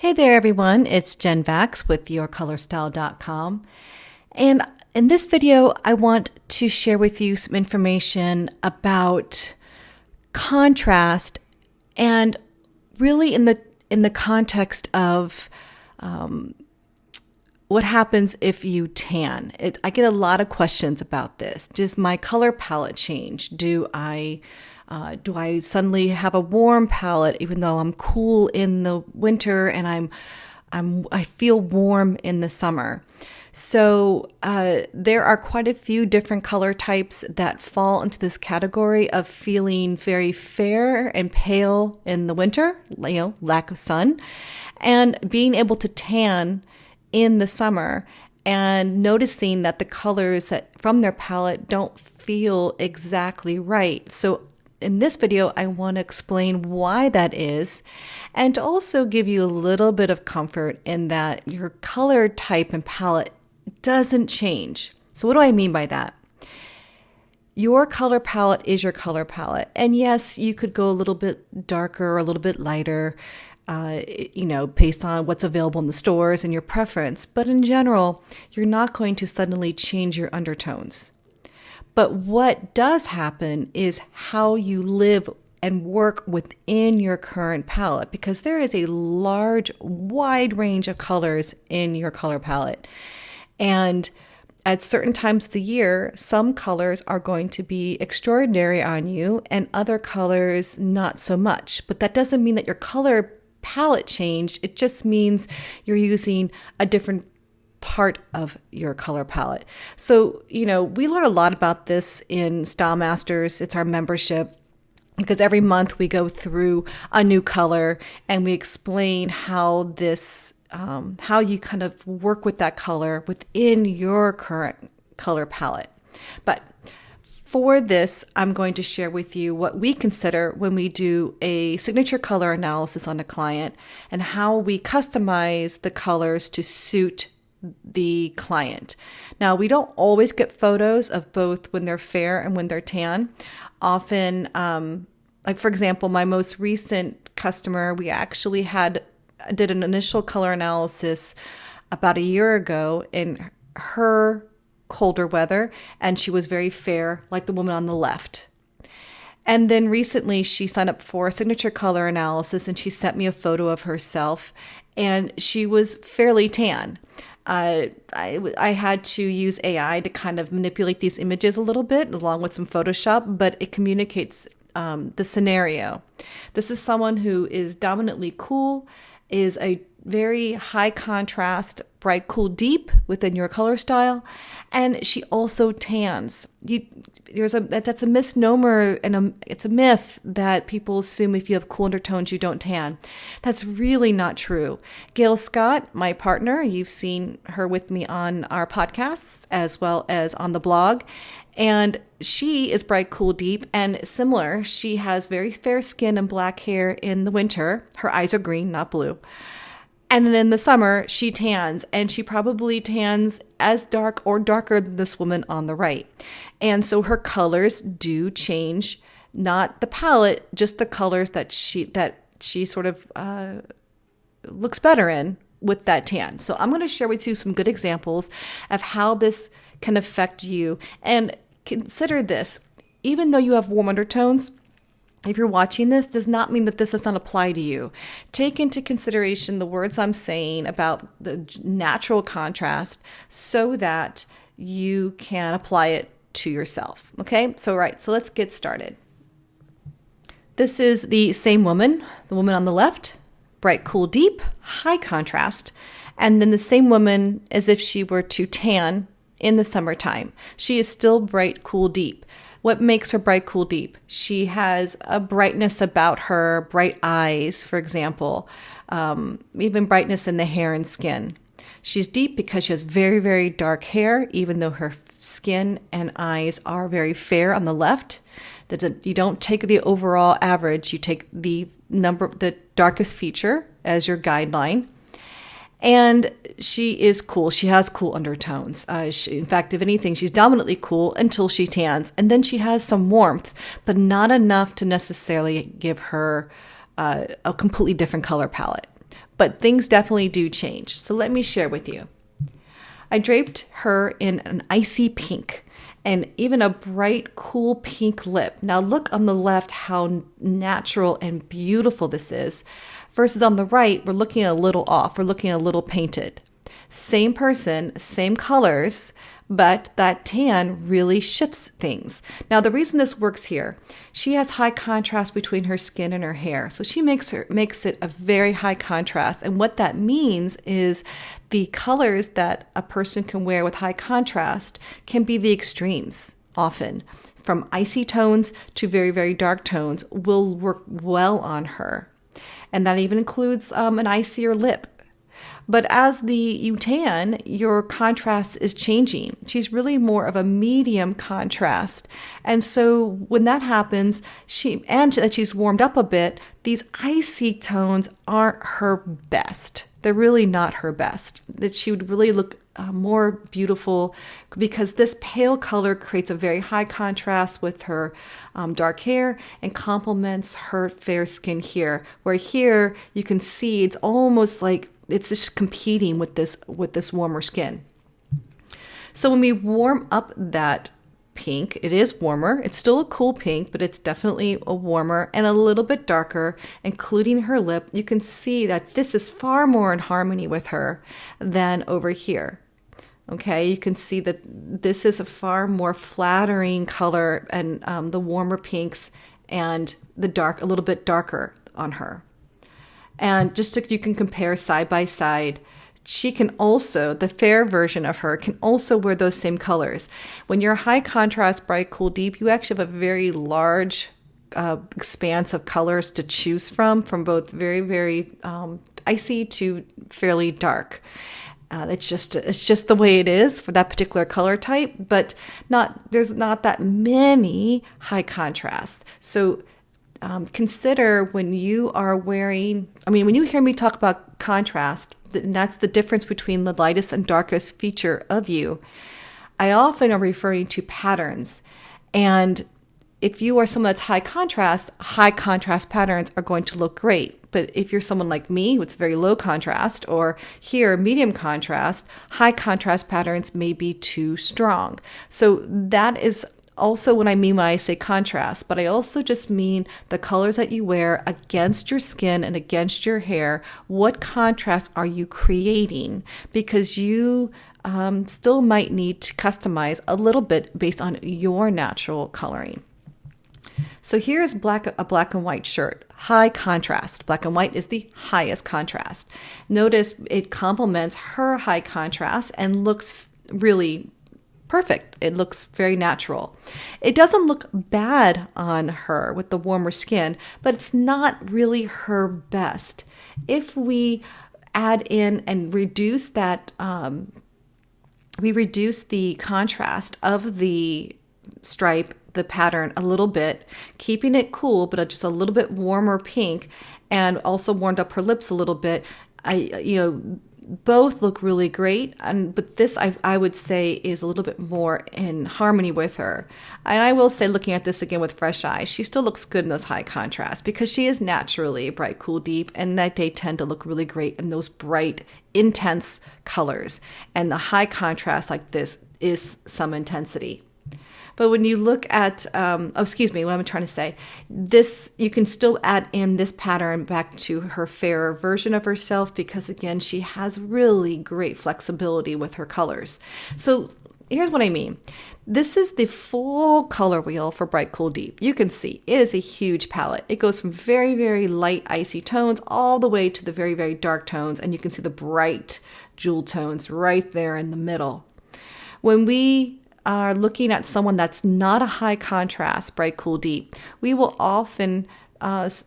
Hey there, everyone. It's Jen Vax with yourcolorstyle.com. And in this video, I want to share with you some information about contrast and really in the context of what happens if you tan. I get a lot of questions about this. Does my color palette change? Do I suddenly have a warm palette even though I'm cool in the winter and I feel warm in the summer? So there are quite a few different color types that fall into this category of feeling very fair and pale in the winter, lack of sun, and being able to tan in the summer and noticing that the colors that from their palette don't feel exactly right. So in this video, I want to explain why that is and to also give you a little bit of comfort in that your color type and palette doesn't change. So what do I mean by that? Your color palette is your color palette. And yes, you could go a little bit darker or a little bit lighter, based on what's available in the stores and your preference. But in general, you're not going to suddenly change your undertones. But what does happen is how you live and work within your current palette, because there is a wide range of colors in your color palette. And at certain times of the year, some colors are going to be extraordinary on you and other colors not so much. But that doesn't mean that your color palette changed. It just means you're using a different part of your color palette. So, we learn a lot about this in Style Masters. It's our membership because every month we go through a new color and we explain how you kind of work with that color within your current color palette. But for this, I'm going to share with you what we consider when we do a signature color analysis on a client and how we customize the colors to suit the client. Now, we don't always get photos of both when they're fair and when they're tan. Often, like for example, my most recent customer, we actually did an initial color analysis about a year ago in her colder weather, and she was very fair, like the woman on the left. And then recently she signed up for a signature color analysis and she sent me a photo of herself and she was fairly tan. I had to use AI to kind of manipulate these images a little bit along with some Photoshop, but it communicates the scenario. This is someone who is dominantly cool, is a very high contrast, bright, cool, deep within your color style, and she also tans. That's a misnomer and it's a myth that people assume if you have cool undertones you don't tan. That's really not true. Gail Scott, my partner, you've seen her with me on our podcasts as well as on the blog, and she is bright, cool, deep, and similar. She has very fair skin and black hair in the winter. Her eyes are green, not blue. And then in the summer, she tans, and she probably tans as dark or darker than this woman on the right. And so her colors do change, not the palette, just the colors that she sort of looks better in with that tan. So I'm going to share with you some good examples of how this can affect you. And consider this, even though you have warm undertones, if you're watching this, does not mean that this does not apply to you. Take into consideration the words I'm saying about the natural contrast so that you can apply it to yourself. Okay, so let's get started. This is the same woman, the woman on the left, bright, cool, deep, high contrast, and then the same woman as if she were to tan in the summertime. She is still bright, cool, deep. What makes her bright, cool, deep? She has a brightness about her, bright eyes, for example, even brightness in the hair and skin. She's deep because she has very, very dark hair, even though her skin and eyes are very fair on the left. You don't take the overall average, you take the darkest feature as your guideline. And she is cool. She has cool undertones. In fact, if anything, she's dominantly cool until she tans. And then she has some warmth, but not enough to necessarily give her a completely different color palette. but things definitely do change. So let me share with you. I draped her in an icy pink and even a bright, cool pink lip. Now look on the left how natural and beautiful this is, versus on the right, we're looking a little off. We're looking a little painted. Same person, same colors, but that tan really shifts things. Now, the reason this works here, she has high contrast between her skin and her hair. So she makes it a very high contrast. And what that means is the colors that a person can wear with high contrast can be the extremes often. From icy tones to very, very dark tones will work well on her. And that even includes an icier lip. But as you tan, your contrast is changing. She's really more of a medium contrast. And so when that happens, that she's warmed up a bit, these icy tones aren't her best. They're really not her best. That she would really look more beautiful because this pale color creates a very high contrast with her dark hair and complements her fair skin here. Where here you can see it's almost like it's just competing with this warmer skin. So when we warm up that pink, it is warmer. It's still a cool pink, but it's definitely a warmer and a little bit darker, including her lip. You can see that this is far more in harmony with her than over here. Okay, you can see that this is a far more flattering color and the warmer pinks and a little bit darker on her. And just so you can compare side by side, she can also, the fair version of her, can also wear those same colors. When you're high contrast, bright, cool, deep, you actually have a very large expanse of colors to choose from both very, very icy to fairly dark. It's just the way it is for that particular color type, but there's not that many high contrasts. So consider when you are when you hear me talk about contrast, and that's the difference between the lightest and darkest feature of you, I often are referring to patterns. And if you are someone that's high contrast patterns are going to look great. But if you're someone like me, it's very low contrast, or here, medium contrast, high contrast patterns may be too strong. So that is also what I mean when I say contrast, but I also just mean the colors that you wear against your skin and against your hair. What contrast are you creating? Because you still might need to customize a little bit based on your natural coloring. So here's a black and white shirt, high contrast. Black and white is the highest contrast. Notice it complements her high contrast and looks really perfect. It looks very natural. It doesn't look bad on her with the warmer skin, but it's not really her best. If we add in and reduce that, we reduce the contrast of the stripe, the pattern a little bit, keeping it cool, but just a little bit warmer pink, and also warmed up her lips a little bit. Both look really great, but this I would say is a little bit more in harmony with her. And I will say, looking at this again with fresh eyes, she still looks good in those high contrasts because she is naturally bright, cool, deep, and that they tend to look really great in those bright, intense colors. And the high contrast like this is some intensity. But when you look at, what I'm trying to say, this, you can still add in this pattern back to her fairer version of herself because, again, she has really great flexibility with her colors. So here's what I mean. This is the full color wheel for Bright, Cool, Deep. You can see it is a huge palette. It goes from very, very light, icy tones all the way to the very, very dark tones, and you can see the bright jewel tones right there in the middle. When we are looking at someone that's not a high contrast, bright, cool, deep, we will often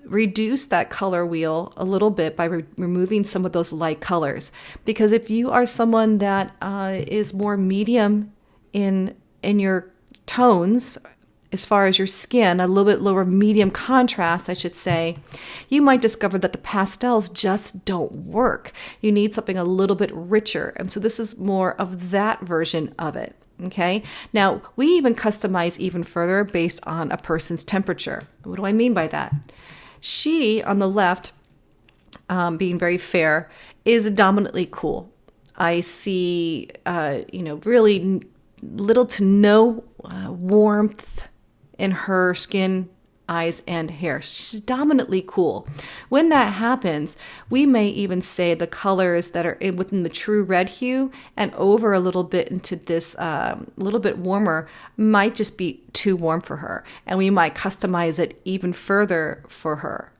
reduce that color wheel a little bit by removing some of those light colors. Because if you are someone that is more medium in your tones, as far as your skin, a little bit lower medium contrast, I should say, you might discover that the pastels just don't work. You need something a little bit richer. And so this is more of that version of it. Okay. Now, we even customize even further based on a person's temperature. What do I mean by that? She, on the left, being very fair, is dominantly cool. I see, really little to no warmth in her skin, eyes, and hair. She's dominantly cool. When that happens, we may even say the colors that are within the true red hue and over a little bit into this little bit warmer might just be too warm for her. And we might customize it even further for her.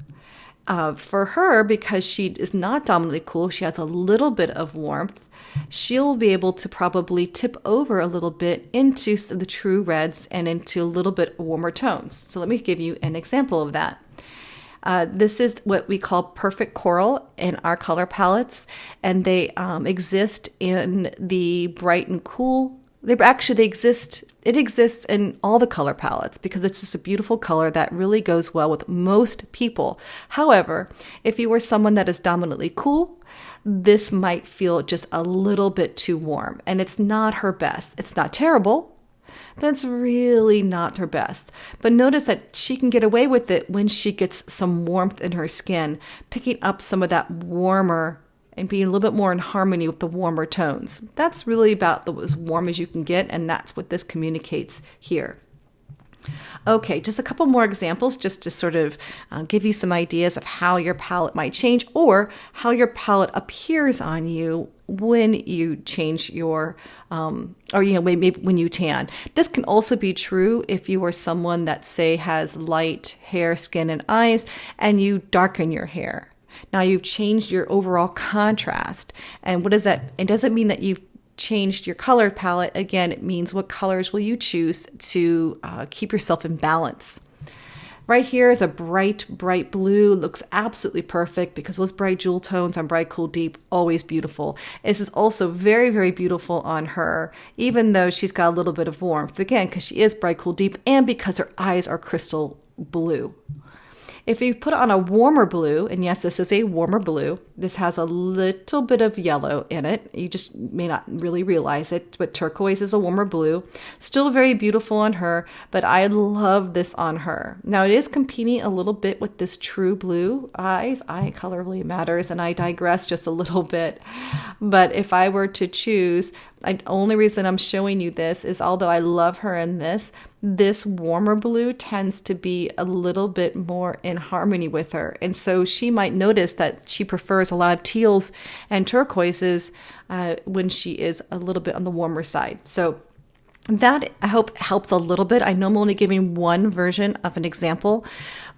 For her, because she is not dominantly cool, she has a little bit of warmth, she'll be able to probably tip over a little bit into the true reds and into a little bit warmer tones. So let me give you an example of that. This is what we call perfect coral in our color palettes, and they exist in the bright and cool. It exists in all the color palettes because it's just a beautiful color that really goes well with most people. However, if you are someone that is dominantly cool, this might feel just a little bit too warm, and it's not her best. It's not terrible, but it's really not her best. But notice that she can get away with it when she gets some warmth in her skin, picking up some of that warmer and being a little bit more in harmony with the warmer tones. That's really about as warm as you can get, and that's what this communicates here. Okay, just a couple more examples just to sort of give you some ideas of how your palette might change or how your palette appears on you when you change your, maybe when you tan. This can also be true if you are someone that, say, has light hair, skin, and eyes, and you darken your hair. Now you've changed your overall contrast. And what does that? It doesn't mean that you've changed your color palette. Again, it means what colors will you choose to keep yourself in balance. Right here is a bright blue. Looks absolutely perfect because those bright jewel tones on bright, cool, deep, always beautiful. This is also very, very beautiful on her, even though she's got a little bit of warmth. Again, because she is bright, cool, deep, and because her eyes are crystal blue. If you put on a warmer blue, and yes, this is a warmer blue, this has a little bit of yellow in it. You just may not really realize it, but turquoise is a warmer blue. Still very beautiful on her, but I love this on her. Now it is competing a little bit with this true blue eyes. Eye color really matters, and I digress just a little bit. But if I were to choose, the only reason I'm showing you this is although I love her in this warmer blue tends to be a little bit more in harmony with her. And so she might notice that she prefers a lot of teals and turquoises when she is a little bit on the warmer side. So that, I hope, helps a little bit. I know I'm only giving one version of an example,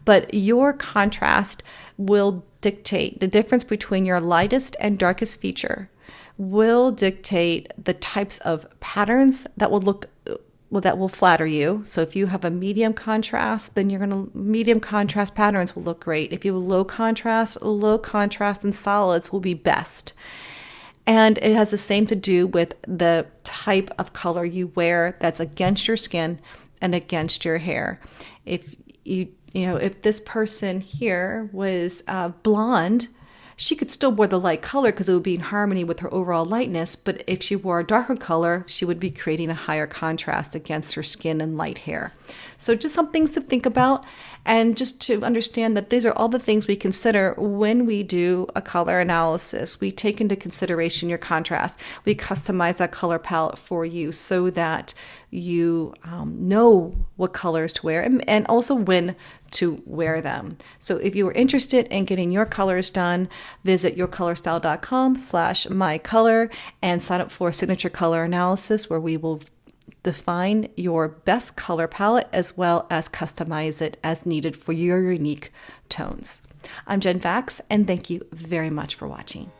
but your contrast will dictate the difference between your lightest and darkest feature, will dictate the types of patterns that will flatter you. So if you have a medium contrast, then medium contrast patterns will look great. If you have low contrast and solids will be best. And it has the same to do with the type of color you wear that's against your skin and against your hair. If if this person here was blonde, she could still wear the light color because it would be in harmony with her overall lightness. But if she wore a darker color, she would be creating a higher contrast against her skin and light hair. So just some things to think about, and just to understand that these are all the things we consider when we do a color analysis. We take into consideration your contrast. We customize that color palette for you so that you know what colors to wear and also when to wear them. So if you are interested in getting your colors done, visit yourcolorstyle.com/mycolor and sign up for a signature color analysis where we will define your best color palette as well as customize it as needed for your unique tones. I'm Jen Vax, and thank you very much for watching.